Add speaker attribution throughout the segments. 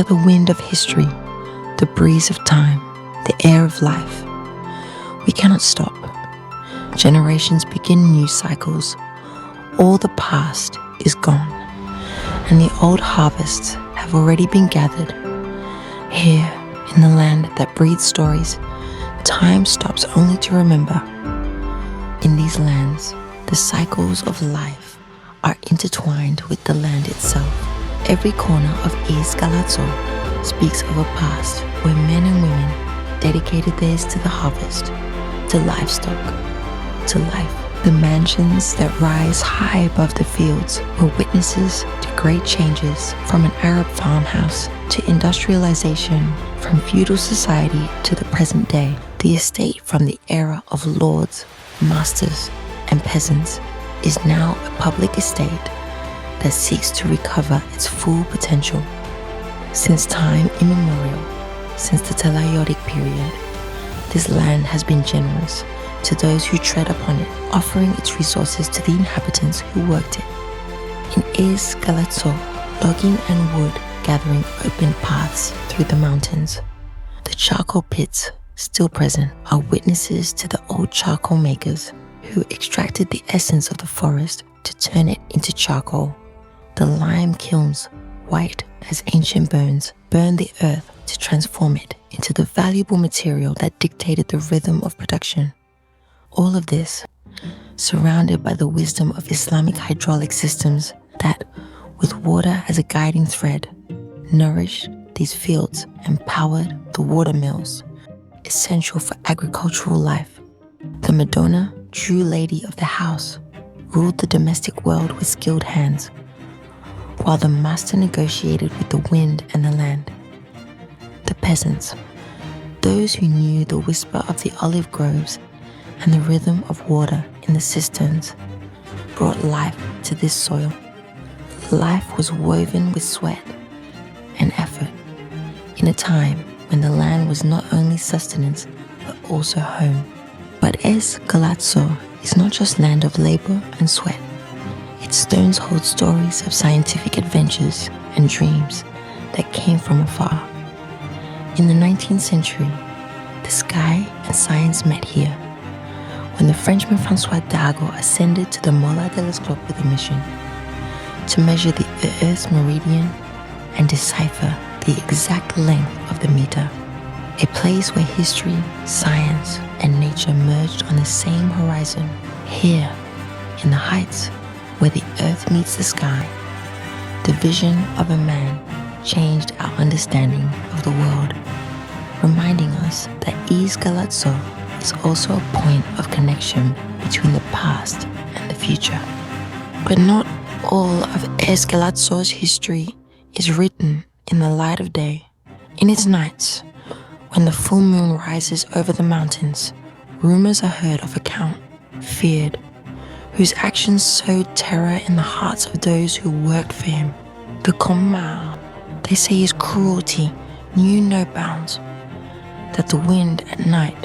Speaker 1: are the wind of history, the breeze of time, the air of life. We cannot stop. Generations begin new cycles. All the past is gone, and the old harvests have already been gathered. Here, in the land that breathes stories, time stops only to remember. In these lands, the cycles of life are intertwined with the land itself. Every corner of Finca Galatzó speaks of a past where men and women dedicated theirs to the harvest, to livestock, to life. The mansions that rise high above the fields were witnesses to great changes, from an Arab farmhouse to industrialization, from feudal society to the present day. The estate from the era of lords, masters, and peasants is now a public estate that seeks to recover its full potential. Since time immemorial, since the Talaiodic period, this land has been generous to those who tread upon it, offering its resources to the inhabitants who worked it. In Finca Galatzó, logging and wood gathering open paths through the mountains. The charcoal pits, still present, are witnesses to the old charcoal makers who extracted the essence of the forest to turn it into charcoal. The lime kilns, white as ancient bones, burned the earth to transform it into the valuable material that dictated the rhythm of production. All of this, surrounded by the wisdom of Islamic hydraulic systems that, with water as a guiding thread, nourished these fields and powered the water mills, essential for agricultural life. The Madonna, true lady of the house, ruled the domestic world with skilled hands, while the master negotiated with the wind and the land. The peasants, those who knew the whisper of the olive groves and the rhythm of water in the cisterns, brought life to this soil. Life was woven with sweat and effort in a time when the land was not only sustenance but also home. But Finca Galatzó is not just land of labor and sweat. Its stones hold stories of scientific adventures and dreams that came from afar. In the 19th century, the sky and science met here when the Frenchman François Dago ascended to the Mola telescope with a mission to measure the Earth's meridian and decipher the exact length of the meter, a place where history, science, and nature merged on the same horizon. Here, in the heights where the earth meets the sky, the vision of a man changed our understanding of the world, reminding us that Finca Galatzó is also a point of connection between the past and the future. But not all of Finca Galatzó's history is written in the light of day. In its nights, when the full moon rises over the mountains, rumors are heard of a count, feared, whose actions sowed terror in the hearts of those who worked for him. The Commal, they say his cruelty knew no bounds, that the wind at night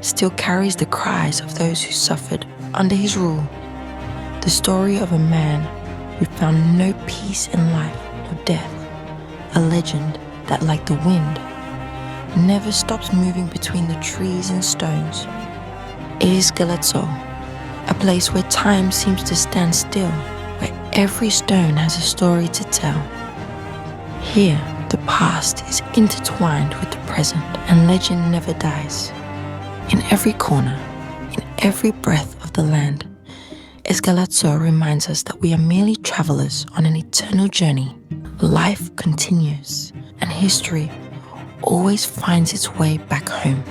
Speaker 1: still carries the cries of those who suffered under his rule. The story of a man who found no peace in life or death, a legend that, like the wind, never stops moving between the trees and stones. Finca Galatzó, a place where time seems to stand still, where every stone has a story to tell. Here, the past is intertwined with the present, and legend never dies. In every corner, in every breath of the land, Finca Galatzó reminds us that we are merely travelers on an eternal journey. Life continues, and history always finds its way back home.